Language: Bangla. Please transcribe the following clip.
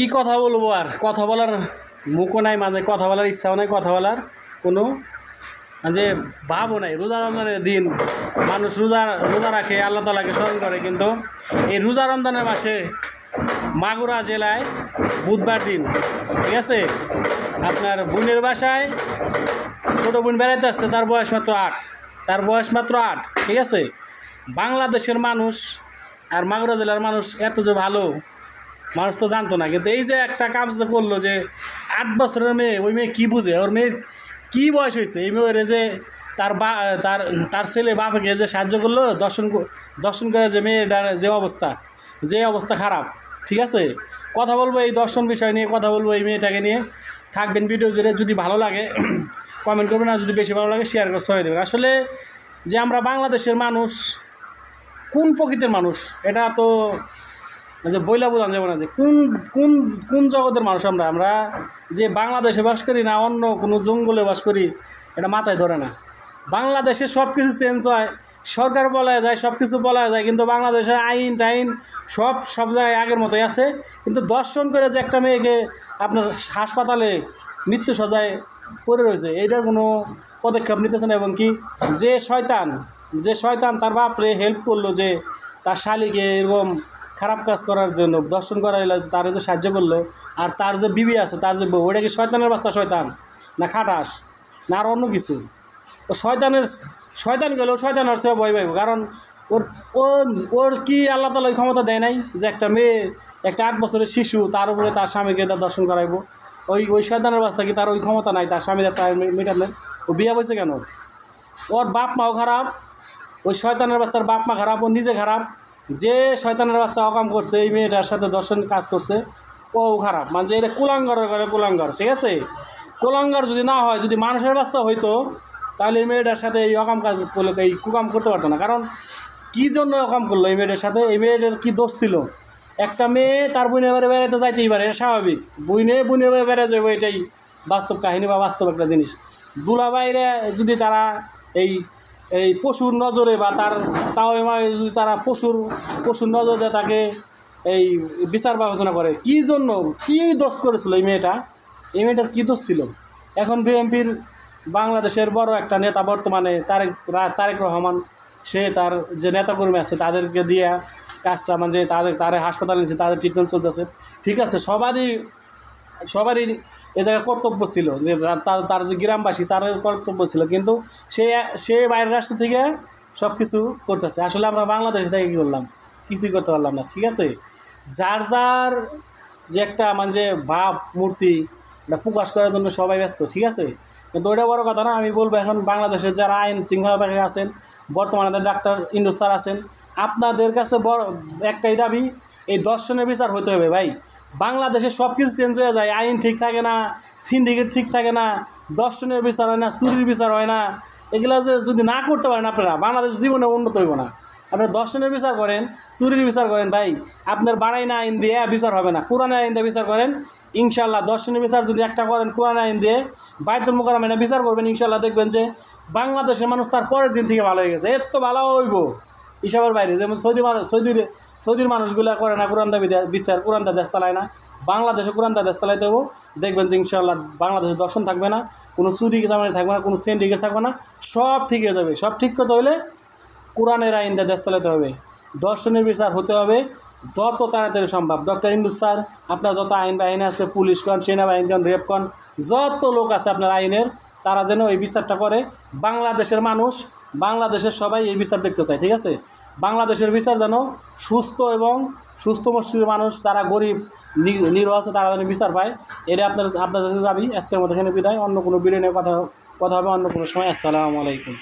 কি কথা বলবো, আর কথা বলার মুখও নাই, মানে কথা বলার ইচ্ছাও নাই, কথা বলার কোনো যে ভাবও নাই। রোজা রমজানের দিন মানুষ রোজা রাখে, আল্লাহ তাআলাকে স্মরণ করে, কিন্তু এই রোজা রমজানের মাসে মাগুরা জেলায় বুধবার দিন, ঠিক আছে, আপনার বোনের বাসায় ছোটো বোন বেড়াইতে আসছে, তার বয়স মাত্র 8, ঠিক আছে। বাংলাদেশের মানুষ আর মাগুরা জেলার মানুষ এত যে ভালো, মানুষ তো জানতো না, কিন্তু এই যে একটা কাজ যে করলো, যে 8 বছরের মেয়ে, ওই মেয়ে কী বুঝে, ওর মেয়ের কী বয়স হয়েছে, এই মেয়ের যে তার ছেলে বাবাকে যে সাহায্য করলো দর্শন করে, যে মেয়েটার যে অবস্থা খারাপ, ঠিক আছে। কথা বলবো এই দর্শন বিষয় নিয়ে, কথা বলবো এই মেয়েটাকে নিয়ে। থাকবেন ভিডিও জুড়ে, যদি ভালো লাগে কমেন্ট করবেন, আর যদি বেশি ভালো লাগে শেয়ার করে ছড়িয়ে দেবেন। আসলে যে আমরা বাংলাদেশের মানুষ কোন প্রকৃতির মানুষ, এটা তো যে বইলা বোঝানো যাবে না, যে কোন জগতের মানুষ আমরা যে বাংলাদেশে বাস করি না অন্য কোনো জঙ্গলে বাস করি, এটা মাথায় ধরে না। বাংলাদেশে সব কিছু চেঞ্জ হয়, সরকার বলা যায়, সব কিছু বলা যায়, কিন্তু বাংলাদেশের আইন টাইন সব জায়গায় আগের মতোই আছে। কিন্তু দর্শন করে যে একটা মেয়েকে আপনার হাসপাতালে মৃত্যু সজ্জায় পড়ে রয়েছে, এইটার কোনো পদক্ষেপ নিতেছে না। এবং কি যে শয়তান তার বাপরে হেল্প করলো, যে তার শালিকে এরকম খারাপ কাজ করার জন্য, দর্শন করাইলে তার যে সাহায্য করলো, আর তার যে বিবি আছে, তার যে বউ, ওটা কি শয়তানের বাচ্চা, শয়তান না খাটাস না আর অন্য কিছু? ও শয়তান গেলেও শয়তান হচ্ছে ভয় পাইব, কারণ ওর কি আল্লাহ তাআলা ক্ষমতা দেয় নাই যে একটা মেয়ে, একটা 8 বছরের শিশু, তার উপরে তার স্বামীকে তার দর্শন করাইব? ওই শয়তানের বাচ্চা কি তার ওই ক্ষমতা নাই তার স্বামীদের চায় মেটালেন? ও বিয়া বইছে কেন? ওর বাপ মাও খারাপ, ওই শয়তানের বাচ্চার বাপ মা খারাপ, ও নিজে খারাপ। যে শয়তানের বাচ্চা অকাম করছে, এই মেয়েটার সাথে দর্শন কাজ করছে, ও খারাপ। মানে এটা কুলাঙ্গারের করে কুলাঙ্গার, ঠিক আছে। কুলাঙ্গার যদি না হয়, যদি মানুষের বাচ্চা হইতো, তাহলে এই মেয়েটার সাথে এই অকাম কাজ করলে, এই কুকাম করতে পারতো না। কারণ কী জন্য অকাম করলো এই মেয়েটার সাথে? এই মেয়েটার কী দোষ ছিল? একটা মেয়ে তার বোনের বাড়ি বেড়াইতে যাইতেই পারে, এটা স্বাভাবিক। বোনের বাড়ি বেড়া যাবে, এটাই বাস্তব কাহিনী বা বাস্তব একটা জিনিস। দুলাভাইরে যদি তারা এই পশুর নজরে, বা তাও যদি তারা পশুর নজর দিয়ে তাকে এই বিচার বিবেচনা করে, কী জন্য, কী দোষ করেছিল এই মেয়েটার কী দোষ ছিল? এখন বিএনপির বাংলাদেশের বড় একটা নেতা বর্তমানে তারেক রহমান, সে তার যে নেতাকর্মী আছে তাদেরকে দিয়ে কাজটা, মানে তাদের হাসপাতালে নিচ্ছে, তাদের ট্রিটমেন্ট চলতেছে, ঠিক আছে। সবারই এ জায়গায় কর্তব্য ছিল, যে তার যে গ্রামবাসী, তার কর্তব্য ছিল, কিন্তু সে বাইরের রাষ্ট্র থেকে সব কিছু করতেছে। আসলে আমরা বাংলাদেশ থেকে কী করলাম? কিছুই করতে পারলাম না, ঠিক আছে। যার যে একটা মানে যে ভাব মূর্তি, এটা প্রকাশ করার জন্য সবাই ব্যস্ত, ঠিক আছে। কিন্তু ওইটা বড় কথা না। আমি বলবো, এখন বাংলাদেশের যারা আইন শৃঙ্খলা বাহিনী আছেন, বর্তমানে ডাক্তার ইন্দ্র স্যার আছেন, আপনাদের কাছে বড় একটাই দাবি, এই দর্শনের বিচার হতে হবে ভাই। বাংলাদেশে সব কিছু চেঞ্জ হয়ে যায়, আইন ঠিক থাকে না, সিন্ডিকেট ঠিক থাকে না, দর্শনের বিচার হয় না, চুরির বিচার হয় না। এগুলো যদি না করতে পারেন আপনারা, বাংলাদেশ জীবনে উন্নত হইব না। আপনারা দর্শনের বিচার করেন, চুরির বিচার করেন, ভাই আপনার বাড়াই না আইন দিয়ে বিচার হবে না। কোরআনের আইন দিয়ে বিচার করেন, ইনশাল্লাহ। দর্শনের বিচার যদি একটা করেন কোরআনের আইন দিয়ে, বাইতুল মুকাররমে বিচার করবেন, ইনশাল্লাহ দেখবেন যে বাংলাদেশের মানুষ তার পরের দিন থেকে ভালো হয়ে গেছে। এত ভালো হইব হিসাবের বাইরে। যেমন সৌদির মানুষগুলো করে না কোরআন দাবি বিচার, কোরআন দেশ চালায় না, বাংলাদেশে কোরআন দেশ চালাইতে হবো। দেখবেন যে ইনশাল্লাহ বাংলাদেশে দর্শন থাকবে না, কোনো চুরি চামারি থাকবে না, কোনো সিন্ডিকেট থাকবে না, সব ঠিক হয়ে যাবে। সব ঠিক করতে হলে কোরআনের আইন দিয়ে দেশ চালাতে হবে, দর্শনের বিচার হতে হবে যত তাড়াতাড়ি সম্ভব। ডক্টর ইউনূস স্যার, আপনার যত আইন বাহিনী আছে, পুলিশ কন, সেনাবাহিনী কন, রেপ কন, যত লোক আছে আপনার আইনের, তারা যেন এই বিচারটা করে। বাংলাদেশের মানুষ, বাংলাদেশের সবাই এই বিচার দেখতে চায়, ঠিক আছে। বাংলাদেশের বিচার যেন সুস্থ এবং সুস্থ মস্তিষ্কের মানুষ, যারা গরিব নিরহ আছে, তারা যেন বিচার পায়, এটা আপনাদের দাবি। আজকের মতো এখানে বিদায়। অন্য কোনো ভিডিও নিয়ে কথা হবে অন্য কোনো সময়। আসসালামু আলাইকুম।